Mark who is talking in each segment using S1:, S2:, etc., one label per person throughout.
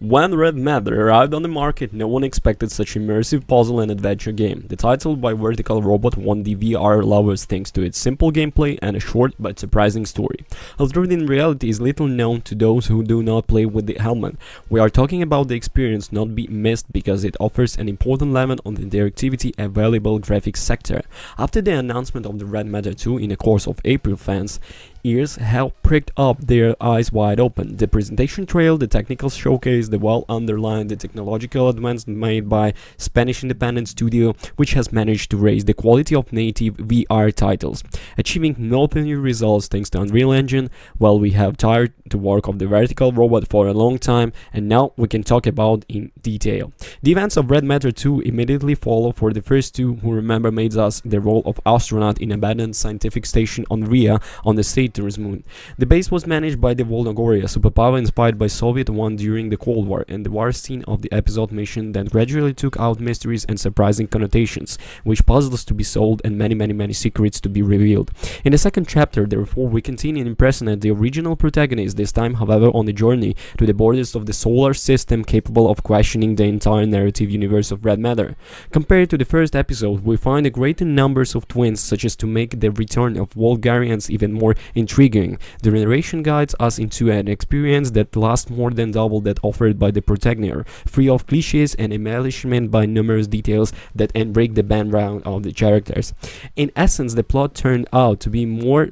S1: When Red Matter arrived on the market, no one expected such immersive puzzle and adventure game. The title by Vertical Robot won the VR lovers thanks to its simple gameplay and a short but surprising story. Although in reality is little known to those who do not play with the helmet, we are talking about the experience not be missed because it offers an important element on the interactivity and valuable graphics sector. After the announcement of the Red Matter 2 in the course of April, fans' ears have pricked up their eyes wide open. The presentation trail, the technical showcase, the well underlined the technological advancement made by Spanish independent studio, which has managed to raise the quality of native VR titles, achieving notable results thanks to Unreal Engine. Well, we have tried to work on the Vertical Robot for a long time, and now we can talk about in detail. The events of Red Matter 2 immediately follow for the first two who remember made us the role of astronaut in abandoned scientific station on Rhea on the Saturn's moon. The base was managed by the Volnogoria, superpower inspired by Soviet one during the Cold War, and the war scene of the episode mission that gradually took out mysteries and surprising connotations, which puzzles to be solved and many secrets to be revealed. In the second chapter, therefore, we continue to impersonate the original protagonist, this time however on the journey to the borders of the solar system, capable of questioning the entire narrative universe of Red Matter. Compared to the first episode, we find a greater numbers of twins, such as to make the return of Volgarians even more intriguing. The narration guides us into an experience that lasts more than double that offered by the protagonist, free of cliches and embellishment by numerous details that break the background of the characters. In essence, the plot turned out to be more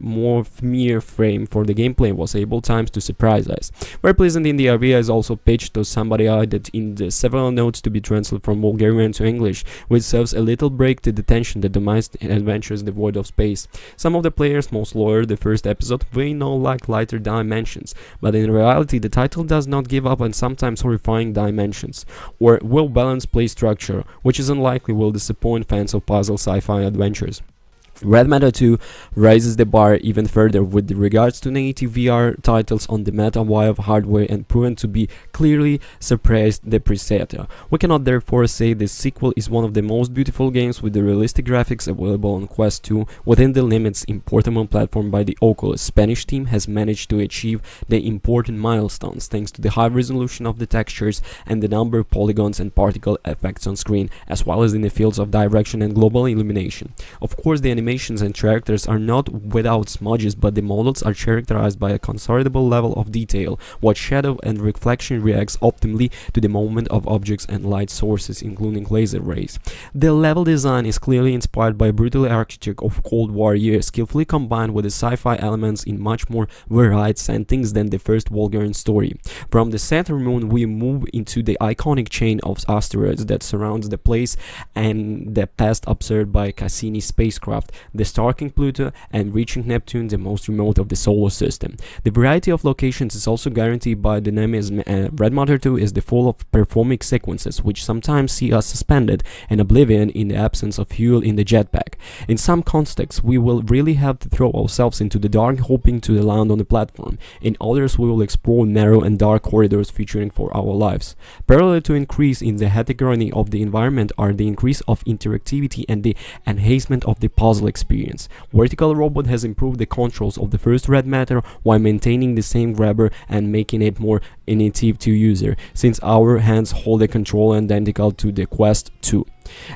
S1: mere frame for the gameplay was able times to surprise us. Very pleasant in the idea is also pitched to somebody that in the several notes to be translated from Bulgarian to English, which serves a little break to the tension that domestic adventures devoid of space. Some of the players most loyal the first episode may not like lighter dimensions, but in reality the title does not give up on sometimes horrifying dimensions, or well-balanced play structure, which is unlikely will disappoint fans of puzzle sci-fi adventures. Red Matter 2 raises the bar even further with regards to native VR titles on the meta of hardware and proven to be clearly surpassed the preset. We cannot therefore say this sequel is one of the most beautiful games with the realistic graphics available on Quest 2 within the limits imported on platform by the Oculus. Spanish team has managed to achieve the important milestones thanks to the high resolution of the textures and the number of polygons and particle effects on screen, as well as in the fields of direction and global illumination. Of course, the animations and characters are not without smudges, but the models are characterized by a considerable level of detail, what shadow and reflection reacts optimally to the movement of objects and light sources, including laser rays. The level design is clearly inspired by brutal architecture of Cold War years, skillfully combined with the sci-fi elements in much more varied settings than the first Bulgarian story. From the Saturn moon, we move into the iconic chain of asteroids that surrounds the place and the past observed by Cassini spacecraft, the stalking Pluto and reaching Neptune, the most remote of the solar system. The variety of locations is also guaranteed by dynamism, and Red Matter 2 is full of performing sequences which sometimes see us suspended in oblivion in the absence of fuel in the jetpack. In some contexts, we will really have to throw ourselves into the dark hoping to land on the platform. In others, we will explore narrow and dark corridors featuring for our lives. Parallel to increase in the heterogeneity of the environment are the increase of interactivity and the enhancement of the puzzle experience. Vertical Robot has improved the controls of the first Red Matter while maintaining the same grabber and making it more intuitive to user, since our hands hold a controller identical to the Quest 2.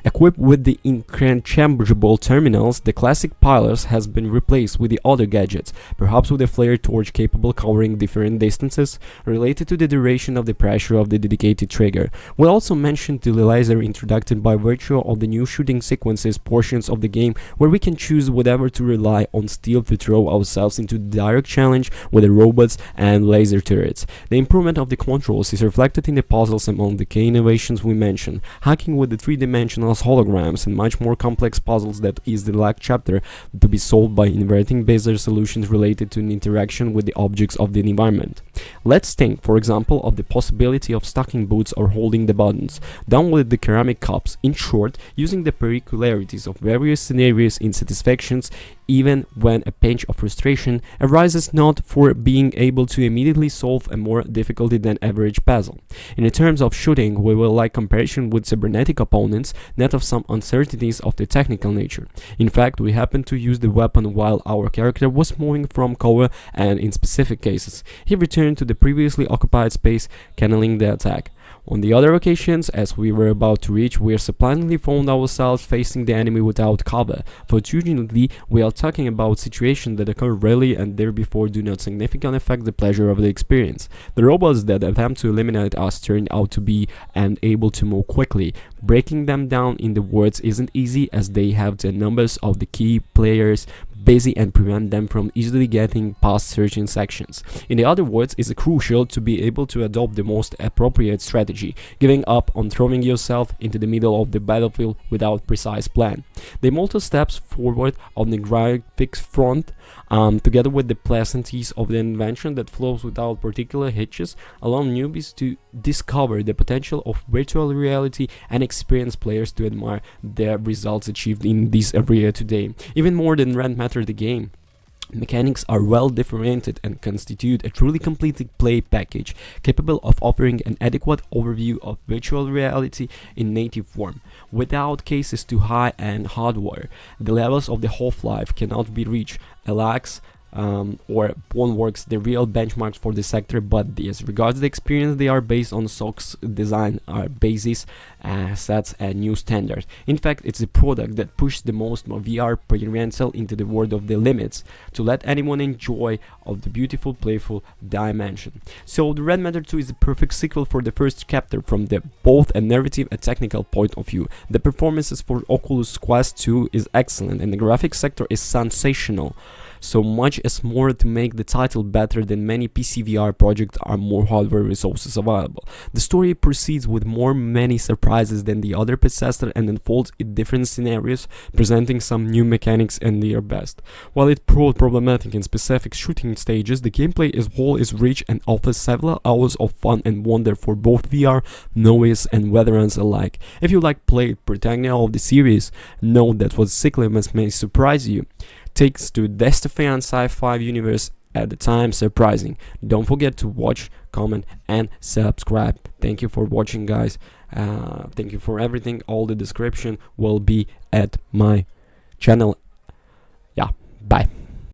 S1: Equipped with the interchangeable terminals, the classic pilot has been replaced with the other gadgets, perhaps with a flare torch capable covering different distances, related to the duration of the pressure of the dedicated trigger. We also mentioned the laser introduced by virtue of the new shooting sequences portions of the game, where we can choose whatever to rely on steel to throw ourselves into the direct challenge with the robots and laser turrets. The improvement of the controls is reflected in the puzzles among the key innovations we mentioned, hacking with the three-dimensional holograms and much more complex puzzles that is the last chapter to be solved by inverting bizarre solutions related to an interaction with the objects of the environment. Let's think, for example, of the possibility of stocking boots or holding the buttons, done with the ceramic cups. In short, using the peculiarities of various scenarios in satisfactions, even when a pinch of frustration arises not for being able to immediately solve a more difficulty than average puzzle. In terms of shooting, we will like comparison with cybernetic opponents, experience, net of some uncertainties of the technical nature. In fact, we happened to use the weapon while our character was moving from cover, and in specific cases, he returned to the previously occupied space, channeling the attack. On the other occasions, as we were about to reach, we surprisingly found ourselves facing the enemy without cover. Fortunately, we are talking about situations that occur rarely and therefore do not significantly affect the pleasure of the experience. The robots that attempt to eliminate us turned out to be and able to move quickly. Breaking them down in the words isn't easy, as they have the numbers of the key players busy and prevent them from easily getting past certain sections. In other words, it's crucial to be able to adopt the most appropriate strategy, giving up on throwing yourself into the middle of the battlefield without precise plan. The multiple steps forward on the graphics front, together with the pleasantries of the invention that flows without particular hitches, allow newbies to discover the potential of virtual reality and experience players to admire the results achieved in this area today. Even more than rent matter the game, mechanics are well differentiated and constitute a truly complete play package, capable of offering an adequate overview of virtual reality in native form. Without cases to high-end hardware, the levels of the Half-Life cannot be reached. Alex or Boneworks, the real benchmarks for the sector, but as regards the experience, they are based on SOC's design basis, sets a new standard. In fact, it's a product that pushed the most VR experiential into the world of the limits to let anyone enjoy of the beautiful, playful dimension. So the Red Matter 2 is the perfect sequel for the first chapter from the both a narrative and technical point of view. The performances for Oculus Quest 2 is excellent, and the graphics sector is sensational. So much as more to make the title better than many PC VR projects are more hardware resources available. The story proceeds with many surprises than the other predecessor and unfolds in different scenarios, presenting some new mechanics and their best. While it proved problematic in specific shooting stages, the gameplay as whole is rich and offers several hours of fun and wonder for both VR, novice and veterans alike. If you like played protagonist of the series, know that what cyclists may surprise you. Takes to dystopian sci-fi universe at the time surprising. Don't forget to watch, comment and subscribe. Thank you for watching, guys. Thank you for everything. All the description will be at my channel. Yeah, bye.